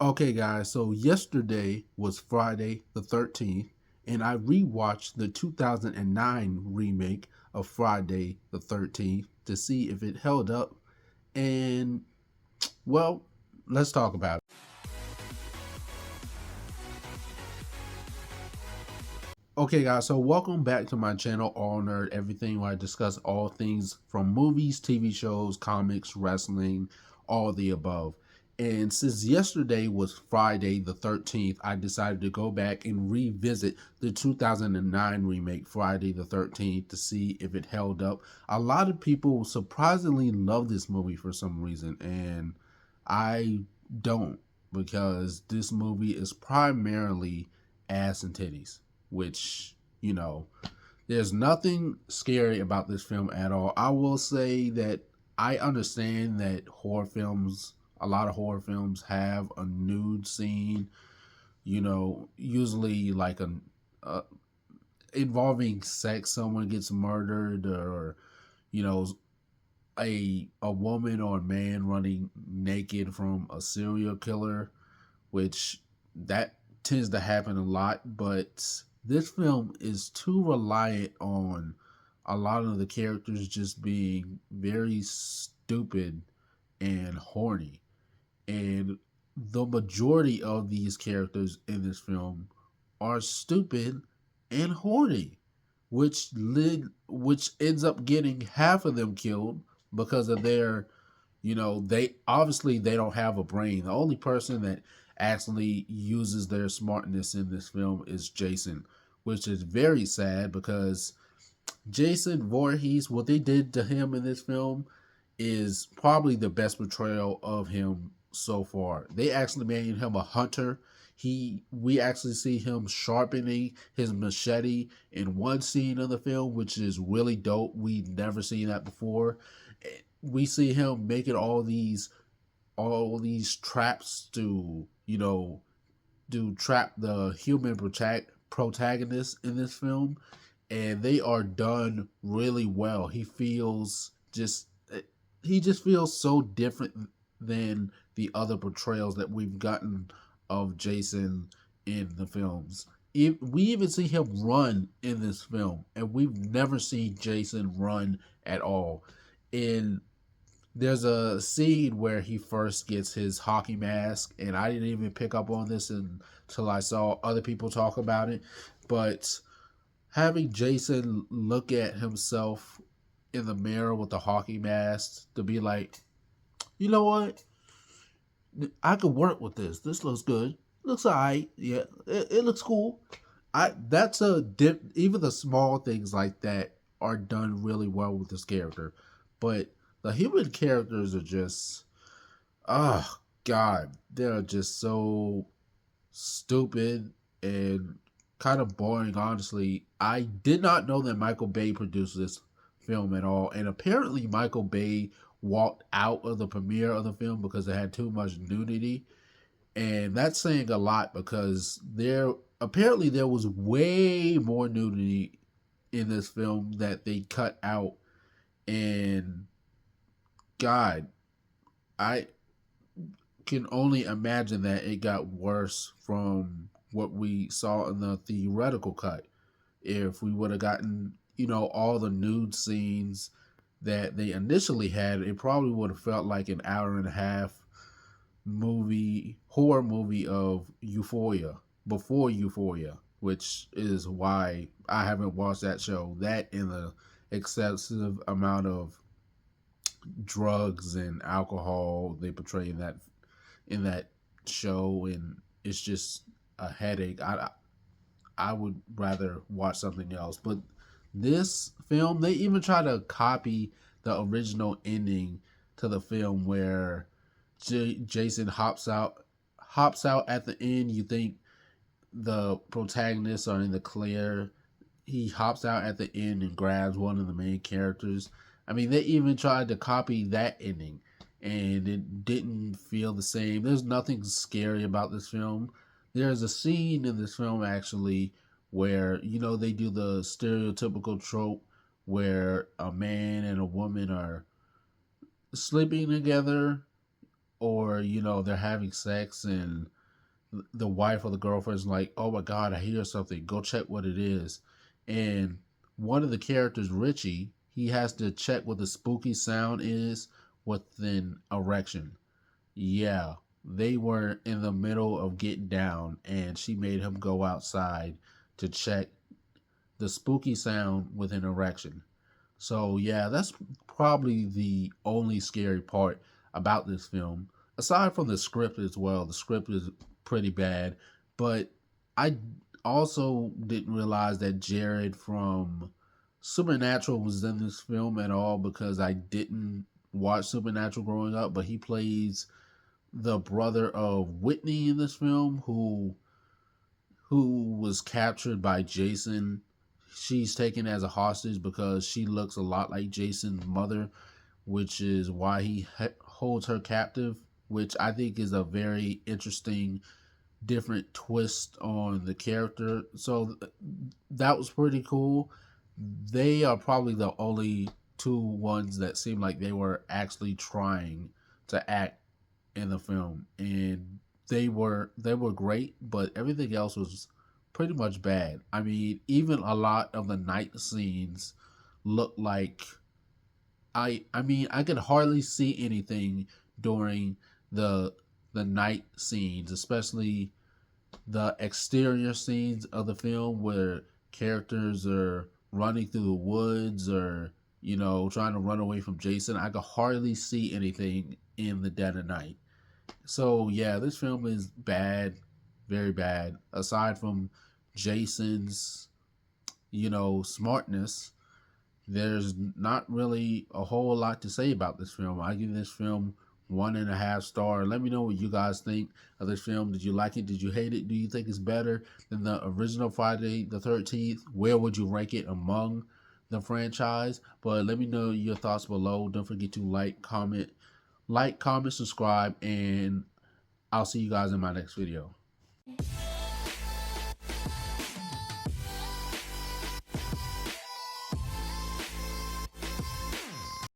Okay, guys, so yesterday was Friday the 13th, and I rewatched the 2009 remake of Friday the 13th to see if it held up. And, well, let's talk about it. Okay, guys, so welcome back to my channel, All Nerd Everything, where I discuss all things from movies, TV shows, comics, wrestling, all the above. And since yesterday was Friday the 13th, I decided to go back and revisit the 2009 remake, Friday the 13th, to see if it held up. A lot of people surprisingly love this movie for some reason, and I don't, because this movie is primarily ass and titties, which, there's nothing scary about this film at all. I will say that I understand that a lot of horror films have a nude scene, usually like a involving sex, someone gets murdered, or, you know, a woman or a man running naked from a serial killer, which that tends to happen a lot, but this film is too reliant on a lot of the characters just being very stupid and horny. And the majority of these characters in this film are stupid and horny, which ends up getting half of them killed because of their, they don't have a brain. The only person that actually uses their smartness in this film is Jason, which is very sad because Jason Voorhees, what they did to him in this film is probably the best portrayal of him so far. They actually made him a hunter. We actually see him sharpening his machete in one scene of the film, which is really dope. We've never seen that before. We see him making all these traps to, to trap the human protagonist in this film, and they are done really well. He just feels so different than the other portrayals that we've gotten of Jason in the films. We even see him run in this film, and we've never seen Jason run at all. And there's a scene where he first gets his hockey mask, and I didn't even pick up on this until I saw other people talk about it. But having Jason look at himself in the mirror with the hockey mask to be like, you know what? I could work with this. This looks good. Looks alright. Yeah, it looks cool. Even the small things like that are done really well with this character, but the human characters are just, oh god, they're just so stupid and kind of boring. Honestly, I did not know that Michael Bay produced this film at all, and apparently Michael Bay walked out of the premiere of the film because it had too much nudity, and that's saying a lot because there was way more nudity in this film that they cut out. And god, I can only imagine that it got worse from what we saw in the theoretical cut. If we would have gotten, all the nude scenes that they initially had, it probably would have felt like an hour and a half horror movie of Euphoria, before Euphoria, which is why I haven't watched that show. That and the excessive amount of drugs and alcohol they portray in that show, and it's just a headache. I would rather watch something else. But this film, they even try to copy the original ending to the film where Jason hops out at the end. You think the protagonists are in the clear. He hops out at the end and grabs one of the main characters. I mean, they even tried to copy that ending, and it didn't feel the same. There's nothing scary about this film. There's a scene in this film actually where, they do the stereotypical trope where a man and a woman are sleeping together, or they're having sex and the wife or the girlfriend's like, "Oh my god, I hear something. Go check what it is." And one of the characters, Richie, he has to check what the spooky sound is with an erection. Yeah, they were in the middle of getting down, and she made him go outside to check the spooky sound with an erection. So yeah, that's probably the only scary part about this film. Aside from the script as well, the script is pretty bad. But I also didn't realize that Jared from Supernatural was in this film at all because I didn't watch Supernatural growing up. But he plays the brother of Whitney in this film, who was captured by Jason. She's taken as a hostage because she looks a lot like Jason's mother, which is why he holds her captive, which I think is a very interesting, different twist on the character. So that was pretty cool. They are probably the only two ones that seem like they were actually trying to act in the film, and they were great, but everything else was pretty much bad. I mean, even a lot of the night scenes looked like I mean, I could hardly see anything during the the night scenes, especially the exterior scenes of the film where characters are running through the woods or trying to run away from Jason. I could hardly see anything in the dead of night. So yeah, this film is bad, very bad. Aside from Jason's, smartness, there's not really a whole lot to say about this film. I give this film 1.5 star. Let me know what you guys think of this film. Did you like it? Did you hate it? Do you think it's better than the original Friday the 13th? Where would you rank it among the franchise? But let me know your thoughts below. Don't forget to like, comment, subscribe, and I'll see you guys in my next video.